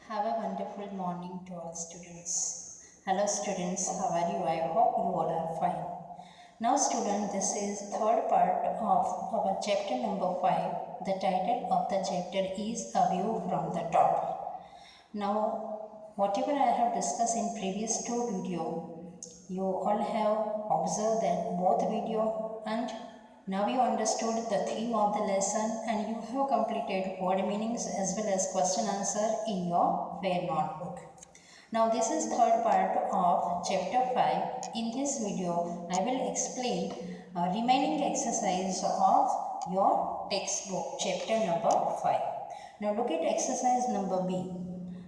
Have a wonderful morning to all students. Hello students, how are you? I hope you all are fine. Now student, this is third part of our chapter number 5. The title of the chapter is A View from the Top. Now, whatever I have discussed in previous two video, you all have observed that both video, and now you understood the theme of the lesson and you have completed word meanings as well as question answer in your fair notebook. Now this is third part of chapter 5. In this video, I will explain remaining exercise of your textbook, chapter number 5. Now look at exercise number B.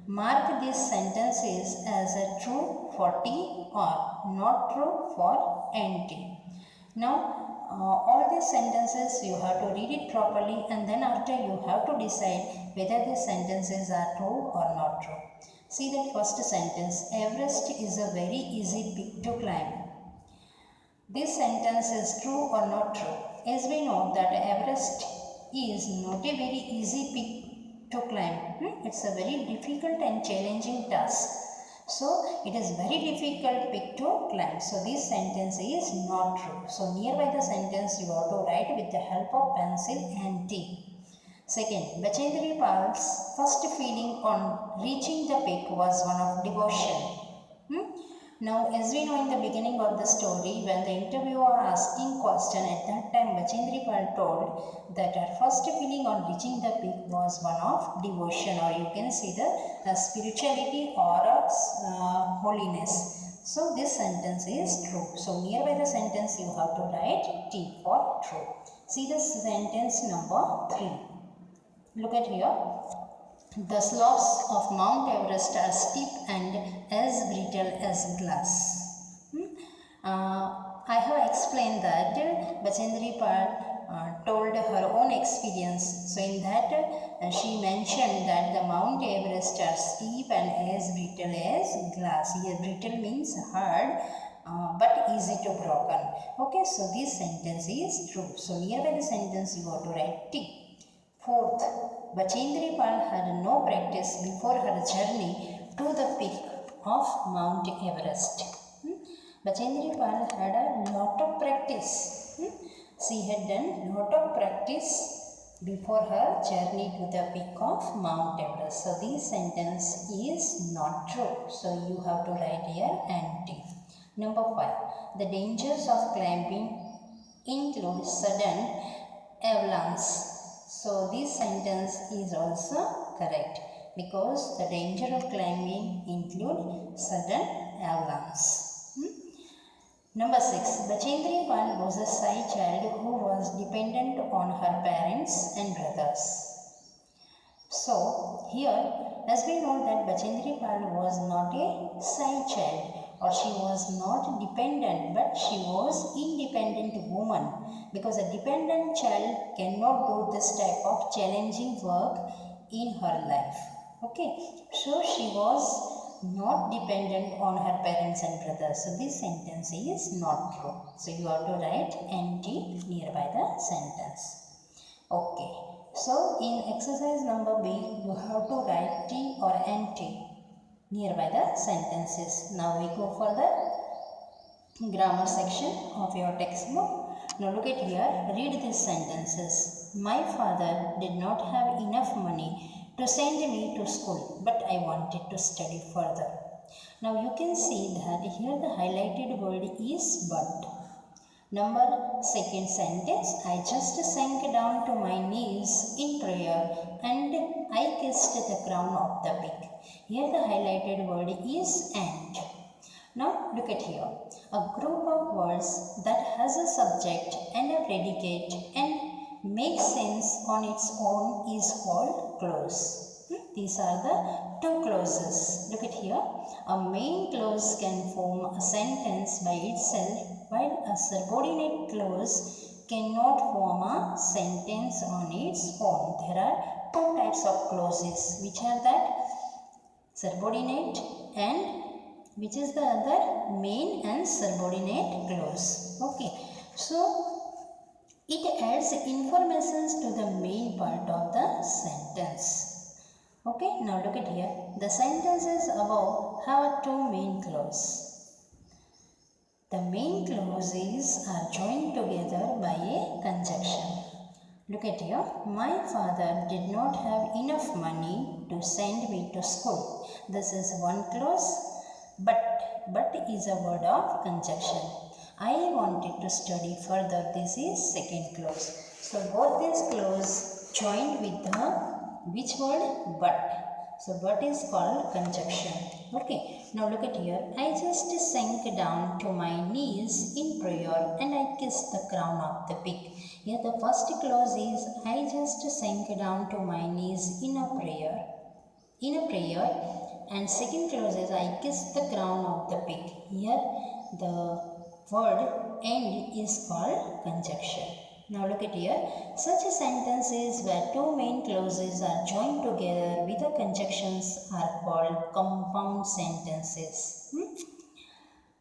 Mark these sentences as a true for T or not true for NT. Now all these sentences you have to read it properly, and then after you have to decide whether these sentences are true or not true. See that first sentence, Everest is a very easy peak to climb. This sentence is true or not true? As we know that Everest is not a very easy peak to climb. It's a very difficult and challenging task. So it is very difficult peak to climb. So this sentence is not true. So nearby the sentence you have to write with the help of pencil and T. Second, Bachendri Pal's first feeling on reaching the peak was one of devotion. Now, as we know in the beginning of the story, when the interviewer asking question, at that time Bachendri Pal told that her first feeling on reaching the peak was one of devotion, or you can see the spirituality or holiness. So this sentence is true. So nearby the sentence you have to write T for true. See the sentence number 3. Look at here. The slopes of Mount Everest are steep and as brittle as glass. I have explained that Bachendri Pal told her own experience. So in that she mentioned that the Mount Everest are steep and as brittle as glass. Here brittle means hard but easy to broken. Okay, so this sentence is true. So nearby the sentence you have to write T. Fourth, Bachendri Pal had no practice before her journey to the peak of Mount Everest. Bachendri Pal had a lot of practice. She had done lot of practice before her journey to the peak of Mount Everest. So this sentence is not true. So you have to write here NT. Number 5. The dangers of climbing include sudden avalanche. So this sentence is also correct because the danger of climbing include sudden avalanche. Number 6. Bachendri Pal was a shy child who was dependent on her parents and brothers. So here, as we know that Bachendri Pal was not a shy child, or she was not dependent, but she was independent woman, because a dependent child cannot do this type of challenging work in her life. Okay, so she was not dependent on her parents and brothers. So this sentence is not true. So you have to write NT nearby the sentence. Okay, so in exercise number B, you have to write T or NT nearby the sentences. Now we go for the grammar section of your textbook. Now look at here, read these sentences. My father did not have enough money to send me to school, but I wanted to study further. Now you can see that here the highlighted word is but. Number second sentence, I just sank down to my knees in prayer and I kissed the crown of the peak. Here the highlighted word is and. Now look at here. A group of words that has a subject and a predicate and makes sense on its own is called clause. These are the two clauses. Look at here. A main clause can form a sentence by itself, while a subordinate clause cannot form a sentence on its own. There are two types of clauses, which are that subordinate and which is the other main and subordinate clause. Okay, so it adds informations to the main part of the sentence. Okay, now look at here. The sentences above have two main clauses. The main clauses are joined together by a conjunction. Look at here. My father did not have enough money to send me to school. This is one clause. But is a word of conjunction. I wanted to study further. This is second clause. So both these clauses joined with the which word? But. So but is called conjunction. Okay. Now look at here. I just sank down to my knees in prayer and I kissed the crown of the pig. Here the first clause is I just sank down to my knees in a prayer. And second clause is I kissed the crown of the pig. Here the word end is called conjunction. Now look at here. Such sentences where two main clauses are joined together with the conjunctions are called compound sentences.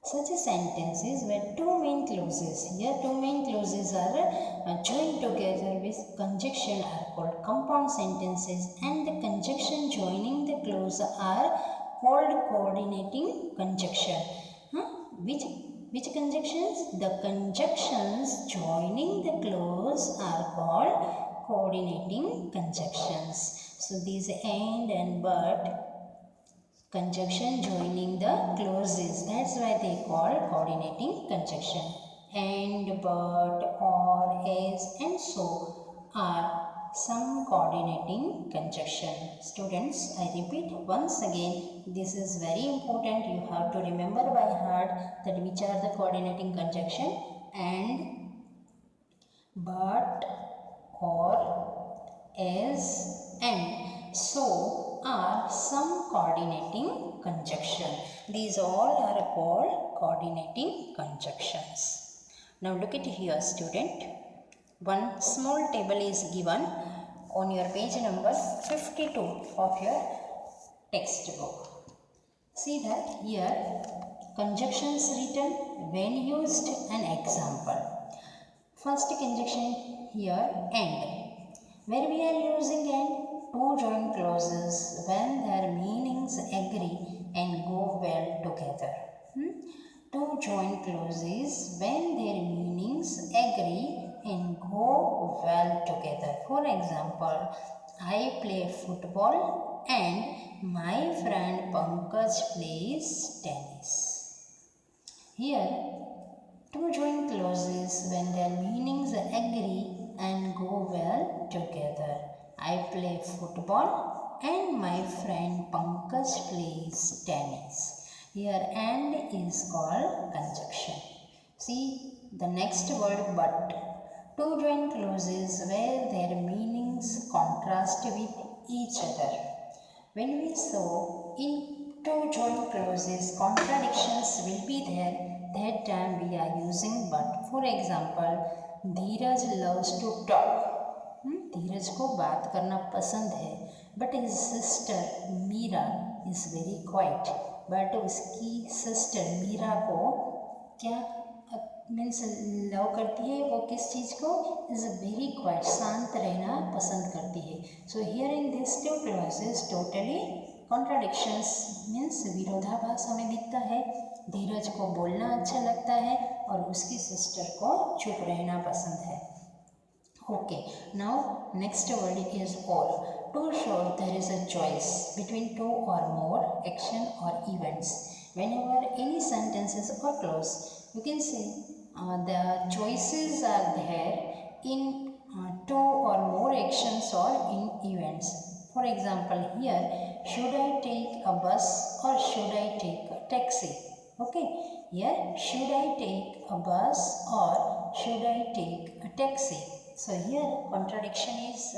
Such sentences where two main clauses, here two main clauses are joined together with conjunction are called compound sentences, and the conjunction joining the clause are called coordinating conjunction. Which conjunctions? The conjunctions joining the clause are called coordinating conjunctions. So these and but conjunction joining the clauses, that's why they call coordinating conjunction. And, but, or, as and so are some coordinating conjunction. Students, I repeat once again, this is very important. You have to remember by heart that which are the coordinating conjunction. And, but, or, as and so are some coordinating conjunction. These all are called coordinating conjunctions. Now look at here, student. One small table is given on your page number 52 of your textbook. See that here conjunctions written when used an example. First conjunction here and. Where we are using and to join clauses when their meanings agree and go well together. To join clauses when their meanings agree and go well together. For example, I play football and my friend Pankaj plays tennis. Here, to join clauses when their meanings agree and go well together. I play football and my friend Pankaj plays tennis. Here and is called conjunction. See the next word but. To join clauses where their meanings contrast with each other. When we saw in to join clauses contradictions will be there, that time we are using but. For example, Dheeraj loves to talk. धीरज को बात करना पसंद है but his sister Meera is very quite. But उसकी sister Meera को क्या means love करती है, वो किस चीज़ को? इज़ वेरी क्वाइट, शांत रहना पसंद करती है. So here in this two clauses totally contradictions means विरोधाभास हमें दिखता है. धीरज को बोलना अच्छा लगता है और उसकी सिस्टर को चुप रहना पसंद है. Okay, now next word is or. To show there is a choice between two or more action or events. Whenever any sentences or clause, you can say the choices are there in two or more actions or in events. For example, here, should I take a bus or should I take a taxi? Okay, here, should I take a bus or should I take a taxi? So here contradiction is,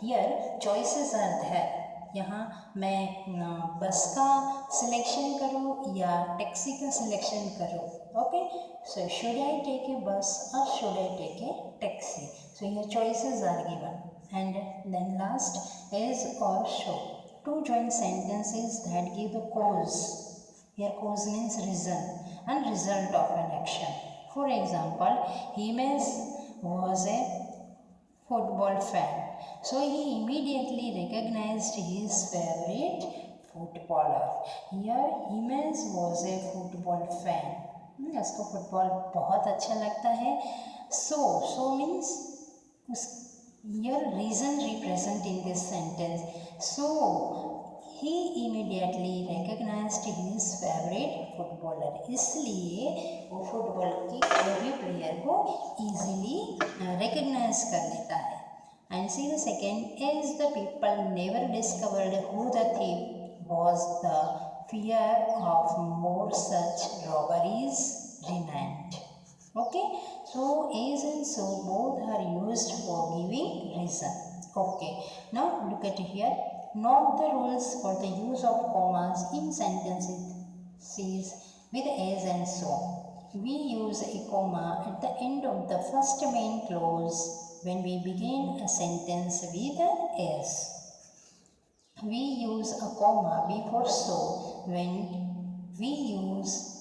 here choices are there. यहाँ मैं बस का selection करूँ या taxi का selection करूँ. Okay, so should I take a bus or should I take a taxi. So here choices are given. And then last is or so. To join sentences that give a cause. Here cause means reason and result of an action. For example, Himesh was a football fan. So he immediately recognized his favorite footballer. Here Himes was a football fan. उसको football बहुत अच्छा लगता है. So means here reason represent in this sentence. So he immediately recognized his favorite footballer. इसलिए वो football की कोई भी प्लेयर को easily recognize कर लेता है. And see the second, as the people never discovered who the thief was, the fear of more such robberies remained. Okay, so as and so both are used for giving reason. Okay, now look at here. Note the rules for the use of commas in sentences with as and so. We use a comma at the end of the first main clause when we begin a sentence with as. We use a comma before so when we use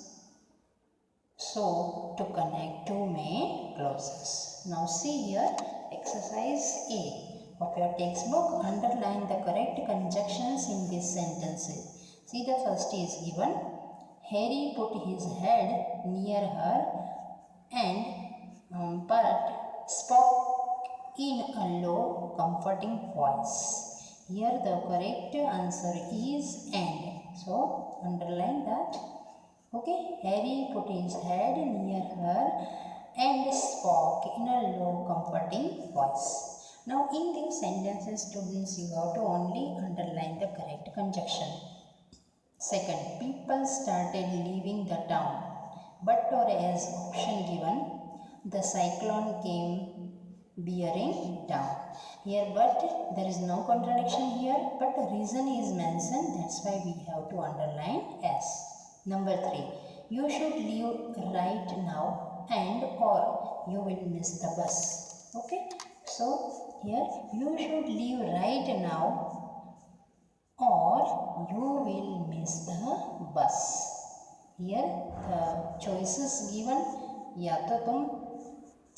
so to connect two main clauses. Now see here, exercise A of your textbook. Underline the correct conjunctions in these sentences. See, the first is given. Harry put his head near her and but spoke in a low, comforting voice. Here the correct answer is and. So underline that. Okay, Harry put his head near her and spoke in a low, comforting voice. Now in these sentences, students, you have to only underline the correct conjunction. Second, people started leaving the town, but or as option given, the cyclone came bearing down. Here but there is no contradiction here, but the reason is mentioned, that's why we have to underline as. Number 3, you should leave right now and or you will miss the bus. Okay, so here you should leave right now or you will miss the bus. Here the choices given, या तो तुम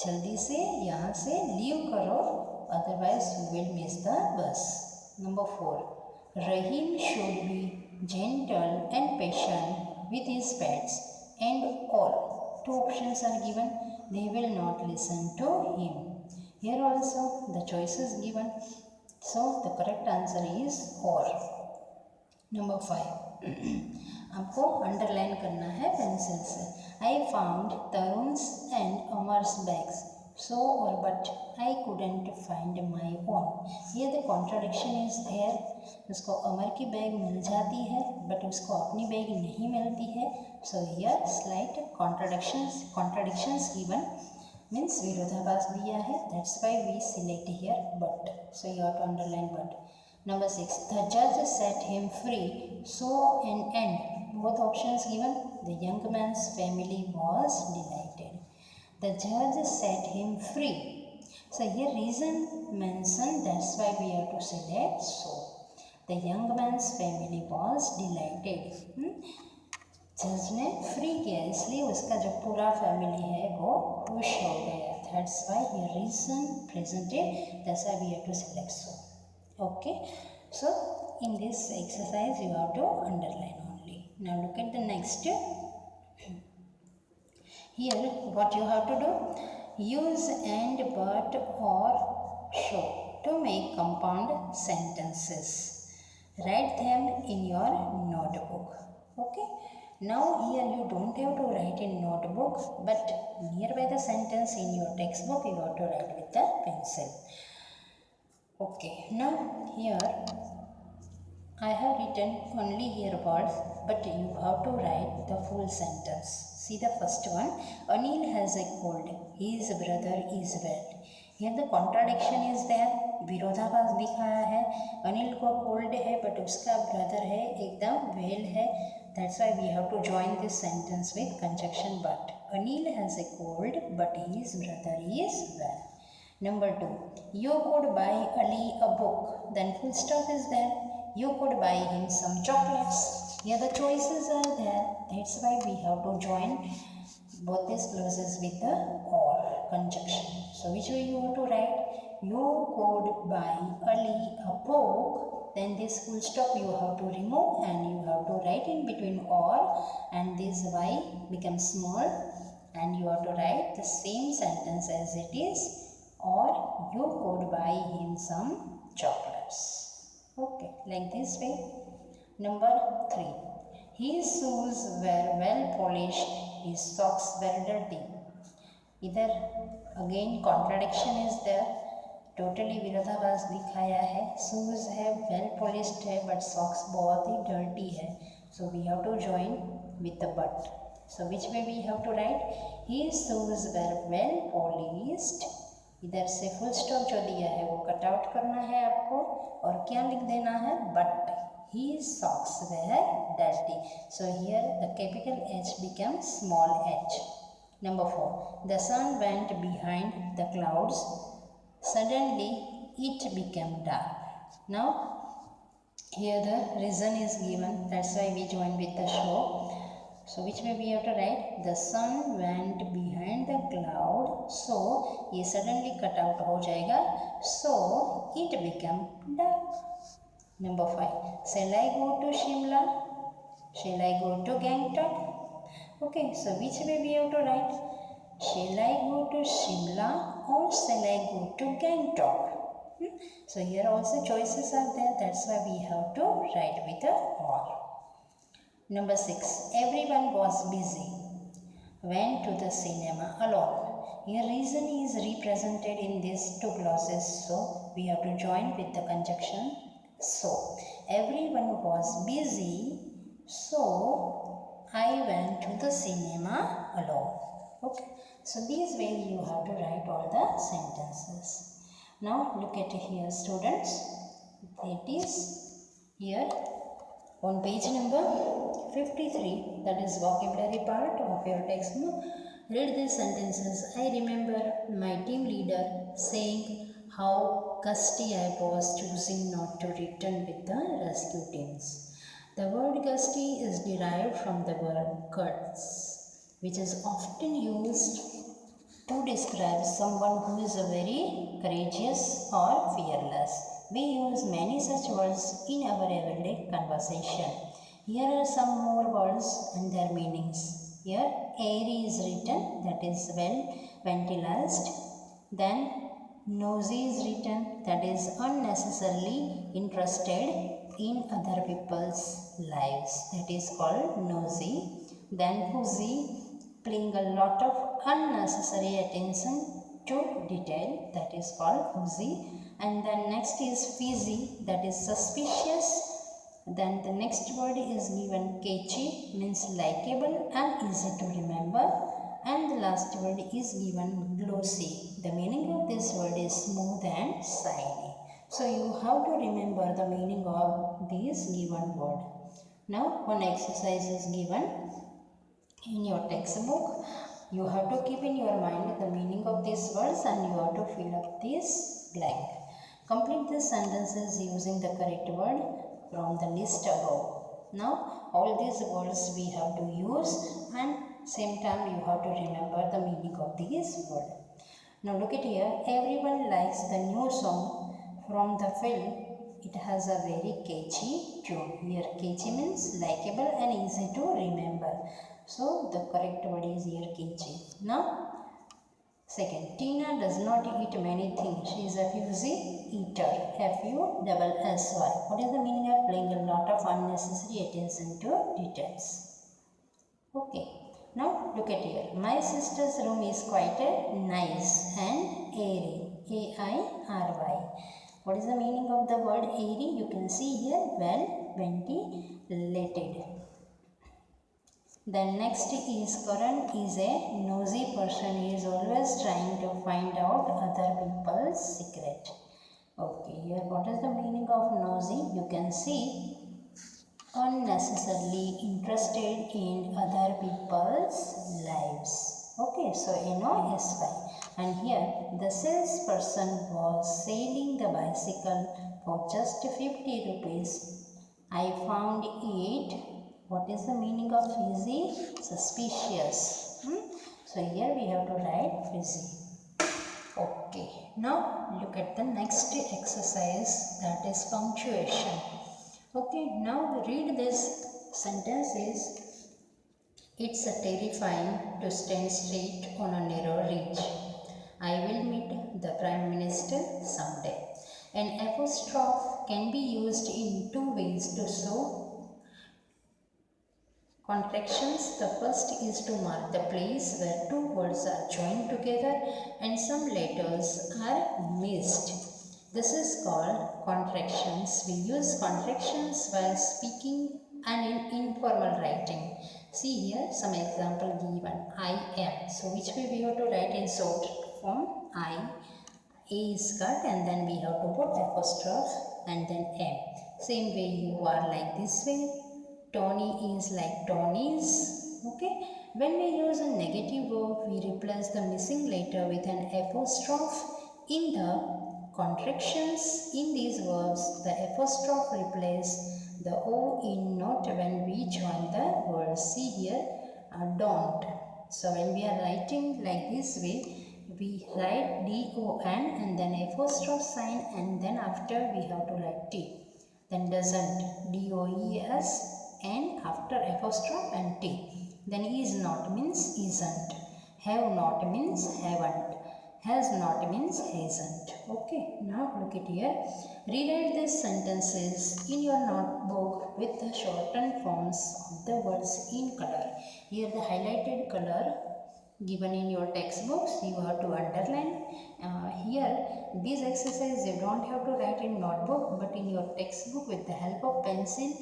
जल्दी से यहाँ से leave करो, otherwise you will miss the bus. Number 4, Rahim should be gentle and patient with his pets and all. Two options are given, they will not listen to him. Here also the choices given, so the correct answer is or. Number 5, आपको underline करना है pencil से. I found Tarun's and Amar's bags. So or but I couldn't find my own. Here the contradiction is there. उसको अमर की bag मिल जाती है but उसको अपनी बैग नहीं मिलती है. So here slight contradictions given, means विरोधाभास दिया है. That's why we select here but. So you have to underline but. Number 6, the judge set him free. So and end. Both options given. The young man's family was delighted. The judge set him free. So here reason mentioned, that's why we have to select so. The young man's family was delighted. जज ने free किया इसलिए उसका जो पूरा family है वो खुश हो गया. That's why here reason presented, that's why we have to select so. Okay, so in this exercise you have to underline only. Now look at the next. Here what you have to do, use and but or show to make compound sentences. Write them in your notebook. Okay, now here you don't have to write in notebook, but nearby the sentence in your textbook you have to write with the pencil. Okay, now here I have written only here words, but you have to write the full sentence. See the first one, Anil has a cold, his brother is well. Here the contradiction is there, विरोधाभास दिखाया है. अनिल को cold है but उसका brother है एकदम well है. That's why we have to join this sentence with conjunction but. Anil has a cold but his brother is well. Number 2, you could buy Ali a book, then full stop is there. You could buy him some chocolates. Here the choices are there, that's why we have to join both these clauses with the or conjunction. So which way you have to write? you could buy Ali a book, then this full stop you have to remove and you have to write in between or, and this Y becomes small and you have to write the same sentence as it is, or you could buy him some chocolates. Okay, like this way. Number 3. His shoes were well polished, his socks were dirty. इधर again contradiction is there, totally विरोधाभास दिखाया है. Shoes है well polished है but socks बहुत ही dirty है. So we have to join with the but. So which way we have to write? He shoes were well polished. इधर से फुल स्टॉप जो दिया है वो कट आउट करना है आपको और क्या लिख देना है? But his socks were dirty. So here the capital H becomes small h. Number 4. The sun went behind the clouds. Suddenly it became dark. Now here the reason is given. That's why we join with the show. So which way we have to write? The sun went behind the cloud. So ये suddenly cut out हो जाएगा. So it became dark. Number 5. Shall I go to Shimla? Shall I go to Gangtok? Okay, so which way we have to write? Shall I go to Shimla or shall I go to Gangtok? So here also choices are there. That's why we have to write with a or. Number 6. Everyone was busy. Went to the cinema alone. Here reason is represented in these two clauses. So we have to join with the conjunction. So everyone was busy, so I went to the cinema alone. Okay, so this way you have to write all the sentences. Now look at here students, it is here on page number 53, that is vocabulary part of your textbook. Read these sentences. I remember my team leader saying how gusty I was choosing not to return with the rescue teams. The word gusty is derived from the word guts, which is often used to describe someone who is very courageous or fearless. We use many such words in our everyday conversation. Here are some more words and their meanings. Here airy is written, that is well ventilized. Then nosy is written, that is unnecessarily interested in other people's lives, that is called nosy. Then pushy, paying a lot of unnecessary attention to detail, that is called pushy. And then next is fizzy, that is suspicious. Then the next word is given catchy, means likable and easy to remember. And the last word is given glossy. The meaning of this word is smooth and shiny. So you have to remember the meaning of this given word. Now one exercise is given in your textbook. You have to keep in your mind the meaning of these words and you have to fill up this blank. Complete the sentences using the correct word from the list above. Now all these words we have to use and same time you have to remember the meaning of this word. Now look at here. Everyone likes the new song from the film. It has a very catchy tune. Here catchy means likable and easy to remember. So the correct word is here catchy. Now second, Tina does not eat many things. She is a fussy eater. F-U-S-S-Y. What is the meaning of paying a lot of unnecessary attention to details? Okay. Now look at here. My sister's room is quite nice and airy. A-I-R-Y. What is the meaning of the word airy? You can see here, well ventilated. Then next is Karan is a nosy person. He is always trying to find out other people's secret. Okay, here what is the meaning of nosy? You can see unnecessarily interested in other people's lives. Okay, so N-O-S-Y. And here the salesperson was selling the bicycle for just 50 rupees. I found it. What is the meaning of fizzy? Suspicious. So here we have to write fizzy. Okay. Now look at the next exercise, that is punctuation. Okay, now read this sentences. It's a terrifying to stand straight on a narrow ridge. I will meet the Prime Minister someday. An apostrophe can be used in two ways to show contractions. The first is to mark the place where two words are joined together and some letters are missed. This is called contractions. We use contractions while speaking and in informal writing. See here some example given. I am. So which way we have to write in short form? I. A is cut and then we have to put apostrophe and then M. Same way you are like this way. Tony is like Tony's. Okay. When we use a negative verb, we replace the missing letter with an apostrophe. In the contractions in these verbs, the apostrophe replaces the O in not when we join the words. See here, don't. So when we are writing like this way, we write D-O-N and then apostrophe sign and then after we have to write T. Then doesn't, D-O-E-S-N after apostrophe and T. Then is not means isn't. Have not means haven't. Has not means hasn't. Okay, now look at here. Rewrite these sentences in your notebook with the shortened forms of the words in color. Here the highlighted color given in your textbooks, you have to underline. Here this exercise you don't have to write in notebook, but in your textbook with the help of pencil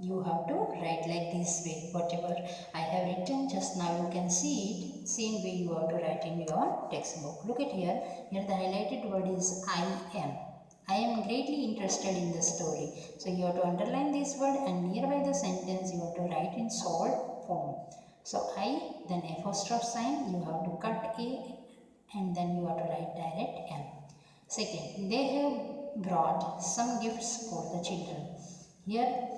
you have to write like this way. Whatever I have written just now, you can see it same way you have to write in your textbook. Look at here. Here the highlighted word is I am. I am greatly interested in the story. So you have to underline this word and nearby the sentence you have to write in short form. So I, then apostrophe sign, you have to cut A and then you have to write direct M. Second, they have brought some gifts for the children. Here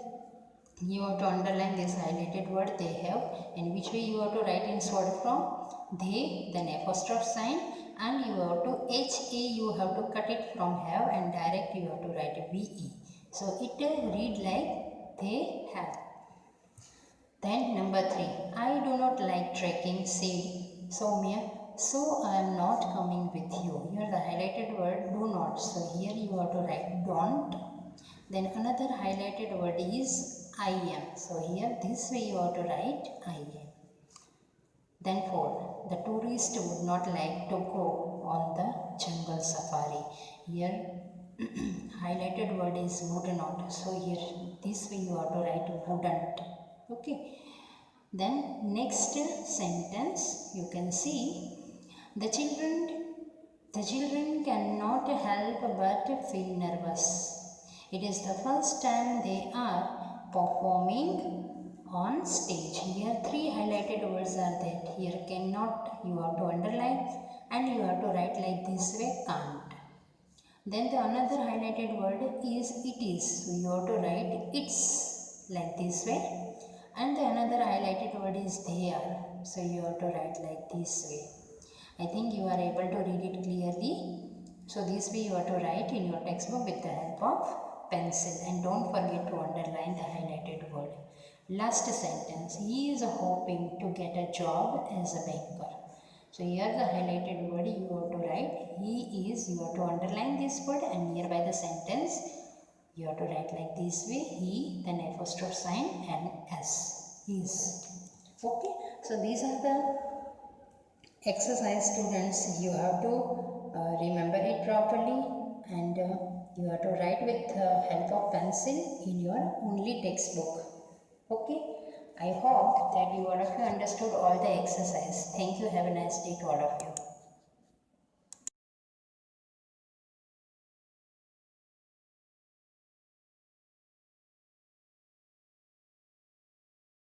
you have to underline this highlighted word they have, and which way you have to write in short form? They, then apostrophe sign, and you have to HA, you have to cut it from have and direct you have to write VE. So it read like they have. Then number 3, I do not like trekking, said Soumya, so I am not coming with you. Here the highlighted word do not. So here you have to write don't. Then another highlighted word is I am. So here this way you have to write I am. Then 4, the tourist would not like to go on the jungle safari. Here highlighted word is would not. So here this way you have to write wouldn't. Okay. Then next sentence you can see the children cannot help but feel nervous. It is the first time they are performing on stage. Here 3 highlighted words are there. Here cannot you have to underline and you have to write like this way, can't. Then the another highlighted word is it is. So you have to write it's like this way. And the another highlighted word is they are. So you have to write like this way. I think you are able to read it clearly. So this way you have to write in your textbook with the help of pencil. And don't forget to underline the highlighted word. Last sentence. He is hoping to get a job as a banker. So here the highlighted word you have to write. He is, you have to underline this word and nearby the sentence you have to write like this way, he, then apostrophe sign and s, is. Okay, so these are the exercise students. You have to remember it properly and you have to write with the help of pencil in your only textbook. Okay, I hope that you all of you understood all the exercise. Thank you. Have a nice day to all of you.